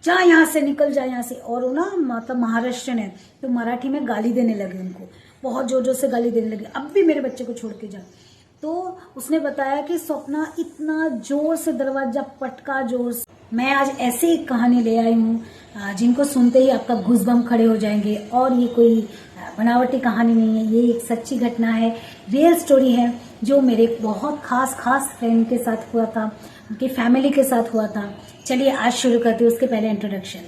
जा यहाँ से, निकल जा यहाँ से। और वो ना मतलब महाराष्ट्रन है, तो मराठी में गाली देने लगे उनको, बहुत जोर जोर से गाली देने लगे, अब भी मेरे बच्चे को छोड़ के जा। तो उसने बताया कि स्वप्ना इतना जोर से दरवाजा पटका, जोर से। मैं आज ऐसी एक कहानी ले आई हूँ जिनको सुनते ही आपका घूसबम खड़े हो जाएंगे। और ये कोई बनावटी कहानी नहीं है, ये एक सच्ची घटना है, रियल स्टोरी है, जो मेरे बहुत खास फ्रेंड के साथ हुआ था, उनकी फैमिली के साथ हुआ था। चलिए आज शुरू करते हैं, उसके पहले इंट्रोडक्शन।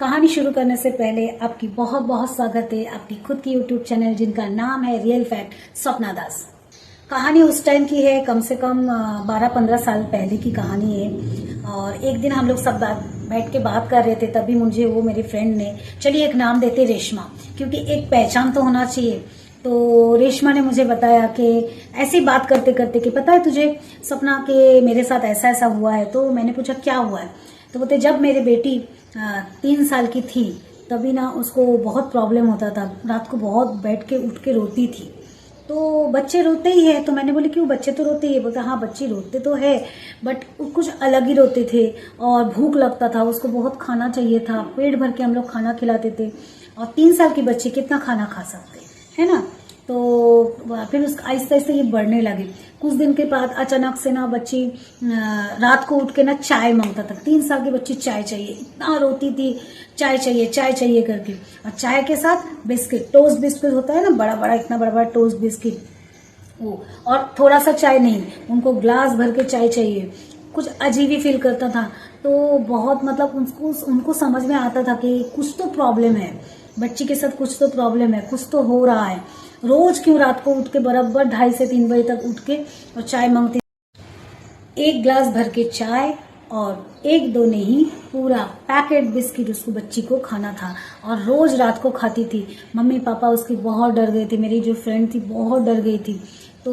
कहानी शुरू करने से पहले आपकी बहुत बहुत स्वागत है आपकी खुद की यूट्यूब चैनल जिनका नाम है रियल फैक्ट स्वप्ना दास। कहानी उस टाइम की है, कम से कम 12-15 साल पहले की कहानी है। और एक दिन हम लोग सब बैठ के बात कर रहे थे, तभी मुझे वो मेरे फ्रेंड ने, चलिए एक नाम देते रेशमा, क्योंकि एक पहचान तो होना चाहिए। तो रेशमा ने मुझे बताया कि ऐसी बात करते करते कि पता है तुझे सपना के मेरे साथ ऐसा ऐसा हुआ है। तो मैंने पूछा क्या हुआ है, तो बोलते जब मेरी बेटी 3 साल की थी तभी ना उसको बहुत प्रॉब्लम होता था, रात को बहुत बैठ के उठ के रोती थी। तो बच्चे रोते ही है, तो मैंने बोली क्यों, बच्चे तो रोते ही है। बोलता हाँ बच्चे रोते तो है, बट कुछ अलग ही रोते थे। और भूख लगता था उसको, बहुत खाना चाहिए था, पेट भर के हम लोग खाना खिलाते थे। और 3 साल की बच्ची कितना खाना खा सकते है ना। तो फिर उस आहिस्ता आहिस्ता ये बढ़ने लगे। कुछ दिन के बाद अचानक से ना बच्ची रात को उठ के ना चाय मांगता था। 3 साल की बच्ची चाय चाहिए, इतना रोती थी, चाय चाहिए करके। और चाय के साथ बिस्किट, टोस्ट बिस्किट होता है ना, बड़ा बड़ा, इतना बड़ा बड़ा टोस्ट बिस्किट वो। और थोड़ा सा चाय नहीं, उनको ग्लास भर के चाय चाहिए। कुछ अजीब ही फील करता था। तो बहुत मतलब उनको समझ में आता था कि कुछ तो प्रॉब्लम है बच्ची के साथ, कुछ तो प्रॉब्लम है, कुछ तो हो रहा है। रोज क्यों रात को उठ के बराबर 2:30 से 3 बजे तक उठ के और चाय मांगती। 1 ग्लास भर के चाय और 1-2 नहीं, पूरा पैकेट बिस्किट उसको बच्ची को खाना था। और रोज रात को खाती थी। मम्मी पापा उसकी बहुत डर गए थे, मेरी जो फ्रेंड थी बहुत डर गई थी। तो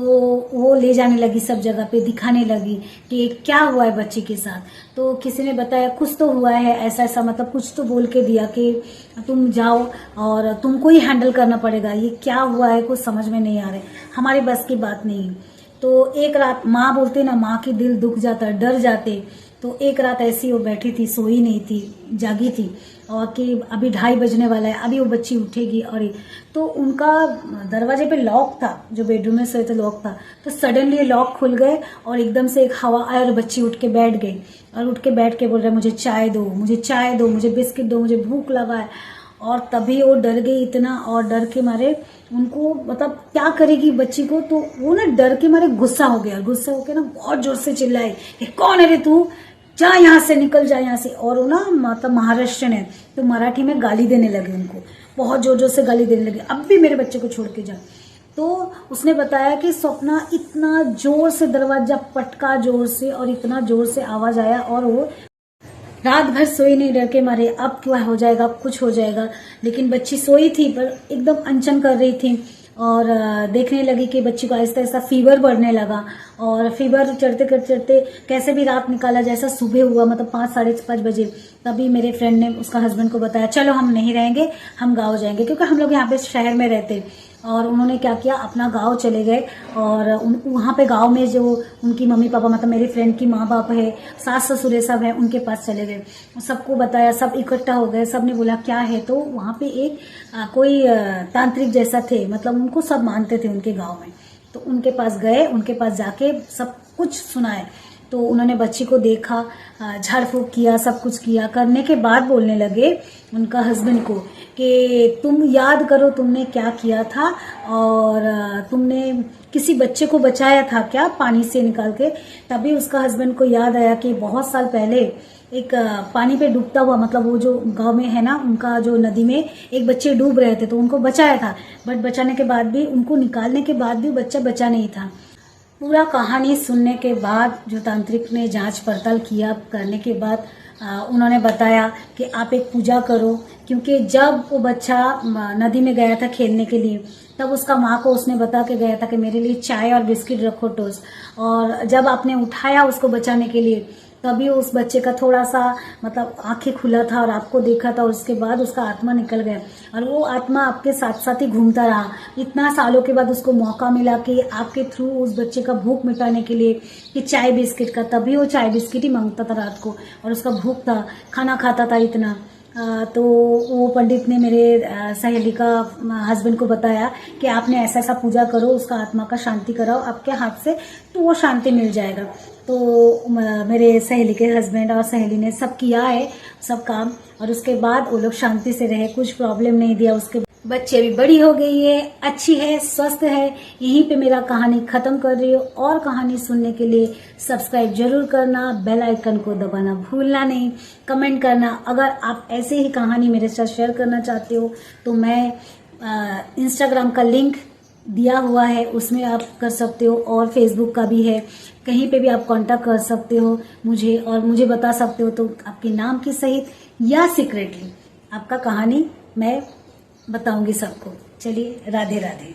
वो ले जाने लगी सब जगह पे, दिखाने लगी कि क्या हुआ है बच्ची के साथ। तो किसी ने बताया कुछ तो हुआ है ऐसा ऐसा, मतलब कुछ तो बोल के दिया कि तुम जाओ और तुमको ही हैंडल करना पड़ेगा, ये क्या हुआ है कुछ समझ में नहीं आ रहा है, हमारी बस की बात नहीं। तो एक रात माँ बोलते ना, माँ की दिल दुख जाता, डर जाते। तो एक रात ऐसी वो बैठी थी, सोई नहीं थी, जागी थी, और कि अभी 2:30 बजने वाला है, अभी वो बच्ची उठेगी। और तो उनका दरवाजे पे लॉक था, जो बेडरूम में सोए थे लॉक था। तो सडनली लॉक खुल गए और एकदम से एक हवा आई और बच्ची उठ के बैठ गई। और उठ के बैठ के बोल रहे मुझे चाय दो, मुझे चाय दो, मुझे बिस्किट दो, मुझे भूख लगा है। और तभी वो डर गई इतना, और डर के मारे उनको मतलब क्या करेगी बच्ची को। तो वो ना डर के मारे गुस्सा हो गया, गुस्सा होकर ना बहुत जोर से चिल्लाई, कौन है रे तू, जा यहाँ से, निकल जा यहाँ से। और वो ना मतलब महाराष्ट्रन है, तो मराठी में गाली देने लगे उनको, बहुत जोर जोर से गाली देने लगे, अब भी मेरे बच्चे को छोड़ के जा। तो उसने बताया कि स्वप्ना इतना जोर से दरवाजा पटका, जोर से, और इतना जोर से आवाज आया, और वो रात भर सोई नहीं, डर के मारे अब क्या हो जाएगा, अब कुछ हो जाएगा। लेकिन बच्ची सोई थी पर एकदम अनचन कर रही थी। और देखने लगी कि बच्ची को आहिस्ता आहिस्ता फीवर बढ़ने लगा। और फीवर चढ़ते कैसे भी रात निकाला, जैसा सुबह हुआ मतलब 5-5:30 बजे, तभी मेरे फ्रेंड ने उसका हस्बैंड को बताया चलो हम नहीं रहेंगे, हम गाँव जाएंगे, क्योंकि हम लोग यहाँ पे शहर में रहते। और उन्होंने क्या किया, अपना गांव चले गए। और वहाँ पे गांव में जो उनकी मम्मी पापा, मतलब मेरी फ्रेंड की माँ बाप है, सास ससुर सब है, उनके पास चले गए। सबको बताया, सब इकट्ठा हो गए, सब ने बोला क्या है। तो वहाँ पे एक कोई तांत्रिक जैसा थे, मतलब उनको सब मानते थे उनके गाँव में। तो उनके पास गए, उनके पास जाके सब कुछ सुनाए। तो उन्होंने बच्ची को देखा, झाड़ फूक किया, सब कुछ किया। करने के बाद बोलने लगे उनका हस्बैंड को कि तुम याद करो तुमने क्या किया था, और तुमने किसी बच्चे को बचाया था क्या पानी से निकाल के। तभी उसका हस्बैंड को याद आया कि बहुत साल पहले एक पानी पे डूबता हुआ, मतलब वो जो गांव में है ना, उनका जो नदी में एक बच्चे डूब रहे थे, तो उनको बचाया था। बट बचाने के बाद भी, उनको निकालने के बाद भी बच्चा बचा नहीं था। पूरा कहानी सुनने के बाद जो तांत्रिक ने जांच पड़ताल किया, करने के बाद उन्होंने बताया कि आप एक पूजा करो, क्योंकि जब वो बच्चा नदी में गया था खेलने के लिए, तब उसका माँ को उसने बता के गया था कि मेरे लिए चाय और बिस्किट रखो, टोस्ट। और जब आपने उठाया उसको बचाने के लिए, तभी उस बच्चे का थोड़ा सा मतलब आंखें खुला था और आपको देखा था, और उसके बाद उसका आत्मा निकल गया और वो आत्मा आपके साथ साथ ही घूमता रहा। इतना सालों के बाद उसको मौका मिला कि आपके थ्रू उस बच्चे का भूख मिटाने के लिए कि चाय बिस्किट का, तभी वो चाय बिस्किट ही मांगता था रात को, और उसका भूख था, खाना खाता था इतना। तो वो पंडित ने मेरे सहेली का हस्बैंड को बताया कि आपने ऐसा ऐसा पूजा करो, उसका आत्मा का शांति कराओ आपके हाथ से, तो वो शांति मिल जाएगा। तो मेरे सहेली के हस्बैंड और सहेली ने सब किया है, सब काम, और उसके बाद वो लोग शांति से रहे, कुछ प्रॉब्लम नहीं दिया। उसके बच्चे भी बड़ी हो गई है, अच्छी है, स्वस्थ है। यहीं पे मेरा कहानी खत्म कर रही हूँ। और कहानी सुनने के लिए सब्सक्राइब जरूर करना, बेल आइकन को दबाना भूलना नहीं, कमेंट करना। अगर आप ऐसे ही कहानी मेरे साथ शेयर करना चाहते हो तो मैं इंस्टाग्राम का लिंक दिया हुआ है, उसमें आप कर सकते हो, और फेसबुक का भी है, कहीं पे भी आप कांटेक्ट कर सकते हो मुझे, और मुझे बता सकते हो तो आपके नाम के सहित या सीक्रेटली आपका कहानी मैं बताऊंगी सबको। चलिए, राधे राधे।